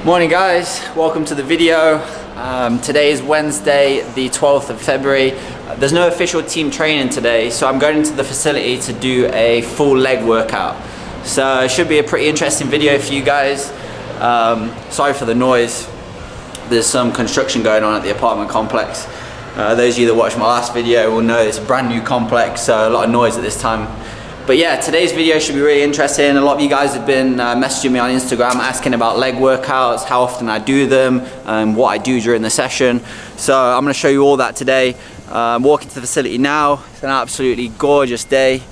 Morning guys, welcome to the video. Today is Wednesday the 12th of February. There's no official team training today, so I'm going into the facility to do a full leg workout. So it should be a pretty interesting video for you guys. Sorry for the noise. There's some construction going on at the apartment complex. Those of you that watched my last video will know it's a brand new complex, so a lot of noise at this time. But yeah, today's video should be really interesting. A lot of you guys have been messaging me on Instagram asking about leg workouts, how often I do them, what I do during the session. So I'm going to show you all that today. I'm walking to the facility now. It's an absolutely gorgeous day.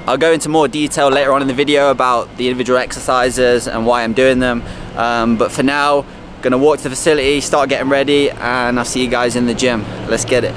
I'll go into more detail later on in the video about the individual exercises and why I'm doing them. But for now, I'm going to walk to the facility, start getting ready, and I'll see you guys in the gym. Let's get it.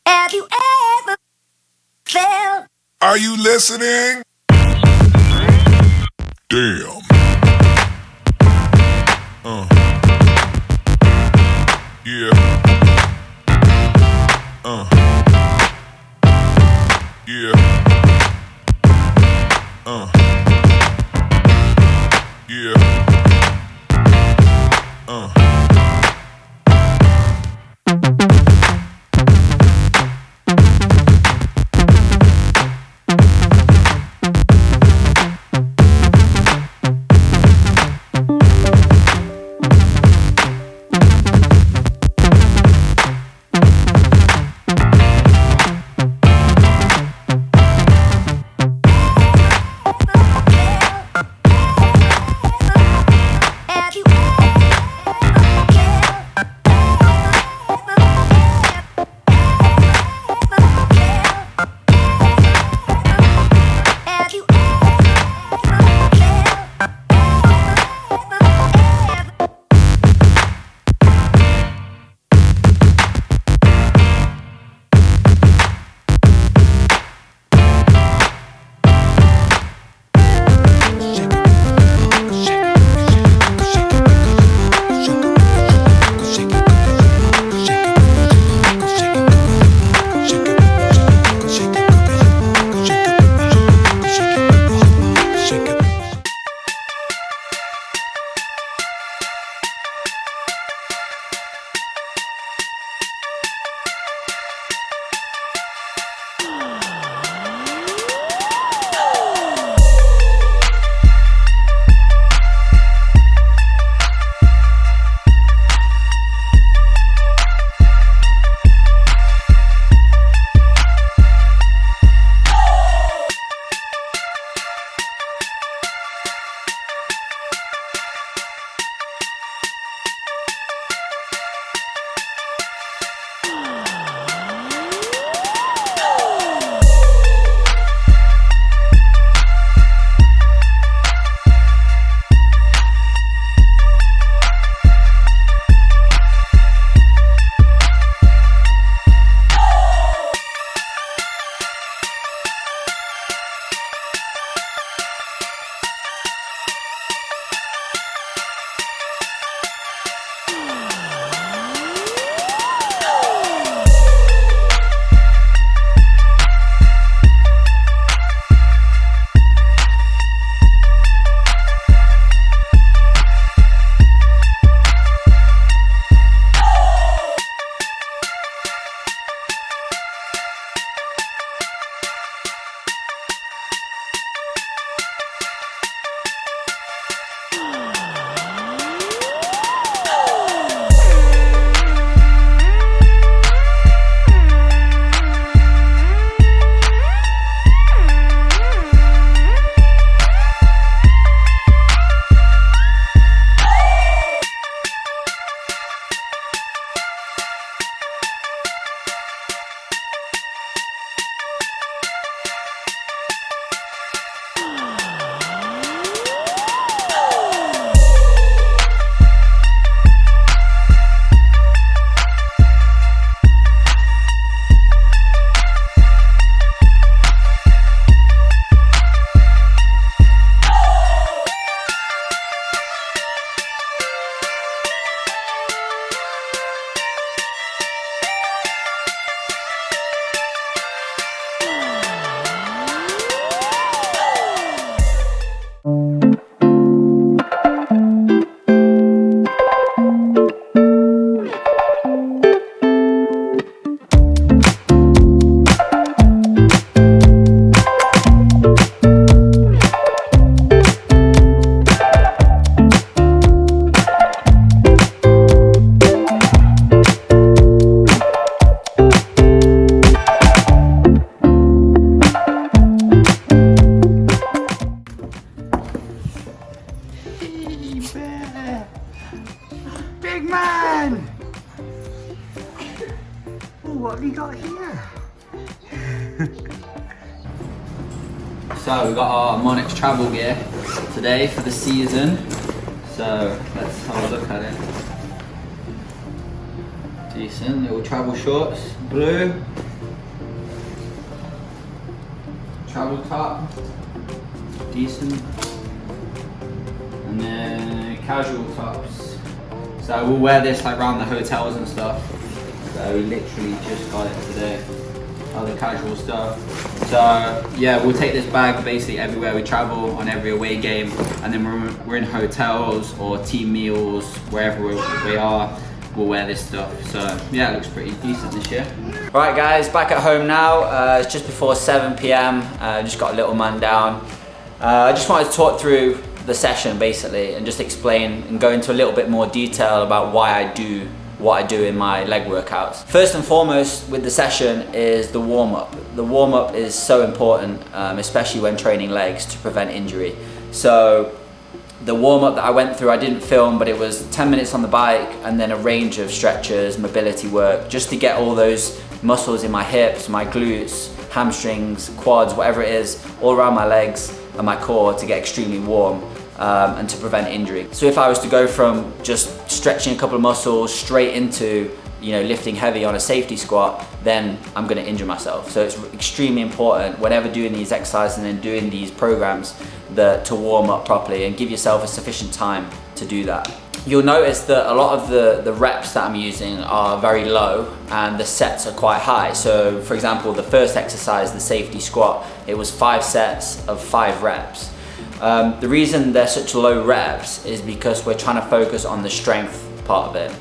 Have you ever felt? Are you listening? Damn. Yeah. Yeah. Yeah. What have you got here? So we've got our Monix travel gear today for the season. So let's have a look at it. Decent little travel shorts, blue. Travel top, decent. And then casual tops. So we'll wear this like around the hotels and stuff. So we literally just got it today. Other casual stuff. So yeah, we'll take this bag basically everywhere we travel, on every away game, and then we're in hotels or team meals, wherever we are, we'll wear this stuff. So yeah, it looks pretty decent this year. Right guys, back at home now. It's just before 7 p.m. Just got a little man down. I just wanted to talk through the session basically and just explain and go into a little bit more detail about why I do what I do in my leg workouts. First and foremost with the session is the warm-up. The warm-up is so important, especially when training legs, to prevent injury. So the warm-up that I went through, I didn't film, but it was 10 minutes on the bike and then a range of stretches, mobility work, just to get all those muscles in my hips, my glutes, hamstrings, quads, whatever it is, all around my legs and my core to get extremely warm. And to prevent injury. So if I was to go from just stretching a couple of muscles straight into, you know, lifting heavy on a safety squat, then I'm going to injure myself. So it's extremely important whenever doing these exercises and doing these programs to warm up properly and give yourself a sufficient time to do that. You'll notice that a lot of the reps that I'm using are very low and the sets are quite high. So for example, the first exercise, the safety squat, it was 5 sets of 5 reps. The reason they're such low reps is because we're trying to focus on the strength part of it.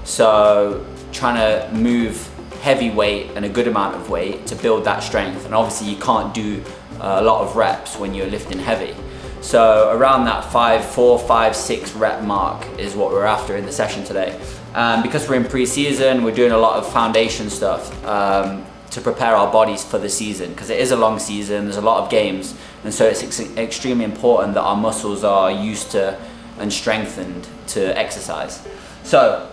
So trying to move heavy weight and a good amount of weight to build that strength. And obviously you can't do a lot of reps when you're lifting heavy. So around that 4, 5, 6 rep mark is what we're after in the session today. Because we're in pre-season, we're doing a lot of foundation stuff to prepare our bodies for the season, because it is a long season, there's a lot of games, and so it's extremely important that our muscles are used to and strengthened to exercise. So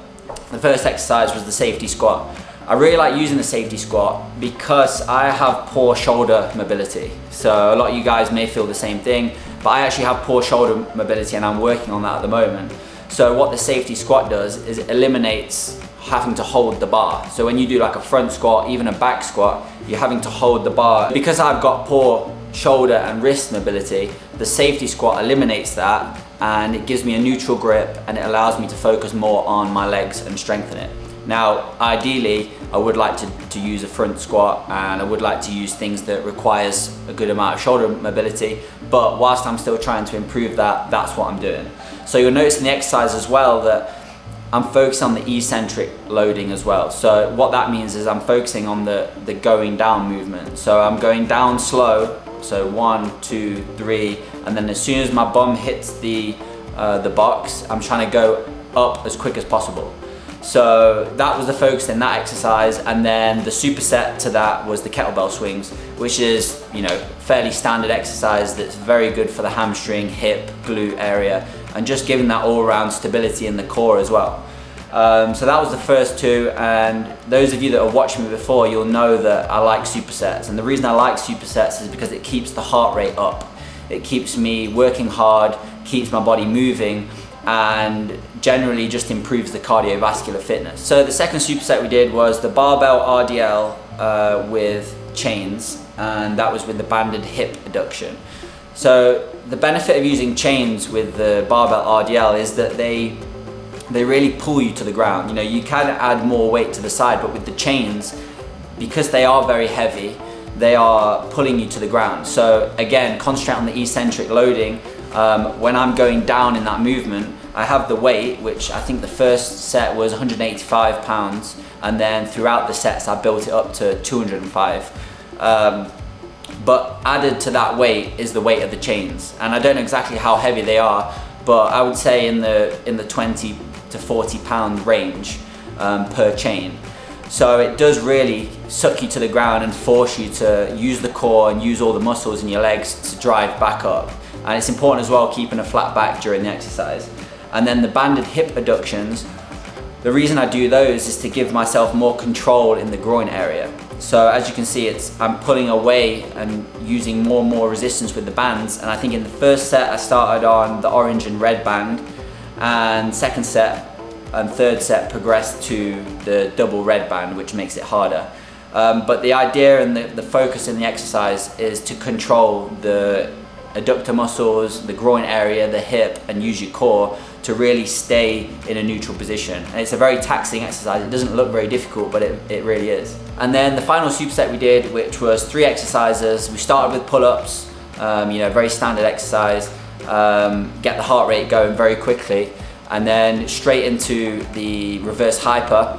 the first exercise was the safety squat. I really like using the safety squat because I have poor shoulder mobility. So a lot of you guys may feel the same thing, but I actually have poor shoulder mobility and I'm working on that at the moment. So what the safety squat does is it eliminates having to hold the bar. So when you do like a front squat, even a back squat, you're having to hold the bar. Because I've got poor shoulder and wrist mobility, the safety squat eliminates that and it gives me a neutral grip and it allows me to focus more on my legs and strengthen it. Now, ideally, I would like to use a front squat and I would like to use things that requires a good amount of shoulder mobility, but whilst I'm still trying to improve that, that's what I'm doing. So you'll notice in the exercise as well that I'm focused on the eccentric loading as well. So what that means is I'm focusing on the going down movement. So I'm going down slow, so 1, 2, 3, and then as soon as my bum hits the box, I'm trying to go up as quick as possible. So that was the focus in that exercise, and then the superset to that was the kettlebell swings, which is, you know, fairly standard exercise that's very good for the hamstring, hip, glute area, and just giving that all-around stability in the core as well. So that was the first 2, and those of you that have watched me before, you'll know that I like supersets, and the reason I like supersets is because it keeps the heart rate up. It keeps me working hard, keeps my body moving, and generally just improves the cardiovascular fitness. So the second superset we did was the barbell RDL with chains, and that was with the banded hip adduction. So the benefit of using chains with the barbell RDL is that they really pull you to the ground. You know, you can add more weight to the side, but with the chains, because they are very heavy, they are pulling you to the ground. So again, concentrate on the eccentric loading. When I'm going down in that movement, I have the weight, which I think the first set was 185 pounds, and then throughout the sets I built it up to 205. But added to that weight is the weight of the chains, and I don't know exactly how heavy they are, but I would say in the 20 to 40 pound range per chain. So it does really suck you to the ground and force you to use the core and use all the muscles in your legs to drive back up. And it's important as well keeping a flat back during the exercise. And then the banded hip adductions, The reason I do those is to give myself more control in the groin area. So as you can see, I'm pulling away and using more and more resistance with the bands. And I think in the first set I started on the orange and red band, and second set and third set progressed to the double red band, which makes it harder. But the idea and the focus in the exercise is to control the adductor muscles, the groin area, the hip, and use your core to really stay in a neutral position. And it's a very taxing exercise. It doesn't look very difficult, but it really is. And then the final superset we did, which was 3 exercises. We started with pull-ups, very standard exercise, get the heart rate going very quickly, and then straight into the reverse hyper,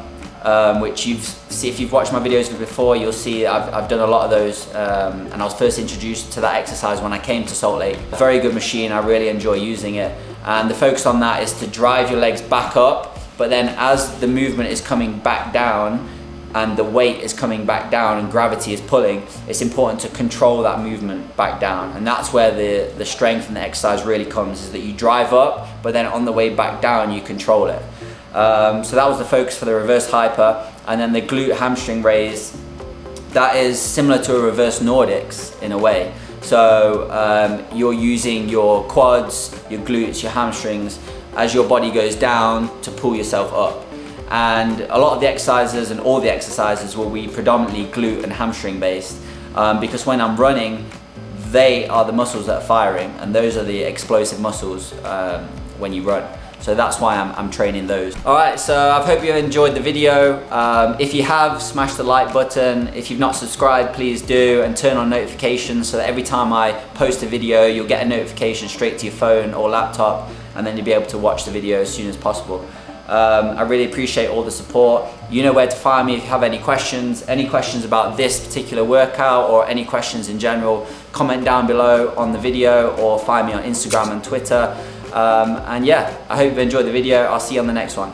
which if you've watched my videos before, you'll see I've done a lot of those, and I was first introduced to that exercise when I came to Salt Lake. A very good machine, I really enjoy using it. And the focus on that is to drive your legs back up, but then as the movement is coming back down and the weight is coming back down and gravity is pulling, it's important to control that movement back down. And that's where the strength in the exercise really comes, is that you drive up, but then on the way back down, you control it. So that was the focus for the reverse hyper. And then the glute hamstring raise, that is similar to a reverse Nordics in a way. So you're using your quads, your glutes, your hamstrings as your body goes down to pull yourself up. And a lot of the exercises and all the exercises will be predominantly glute and hamstring based, because when I'm running, they are the muscles that are firing, and those are the explosive muscles when you run. So that's why I'm training those. All right, so I hope you enjoyed the video. If you have, smash the like button. If you've not subscribed, please do, and turn on notifications so that every time I post a video, you'll get a notification straight to your phone or laptop, and then you'll be able to watch the video as soon as possible. I really appreciate all the support. You know where to find me if you have any questions about this particular workout, or any questions in general. Comment down below on the video, or find me on Instagram and Twitter. And yeah, I hope you've enjoyed the video. I'll see you on the next one.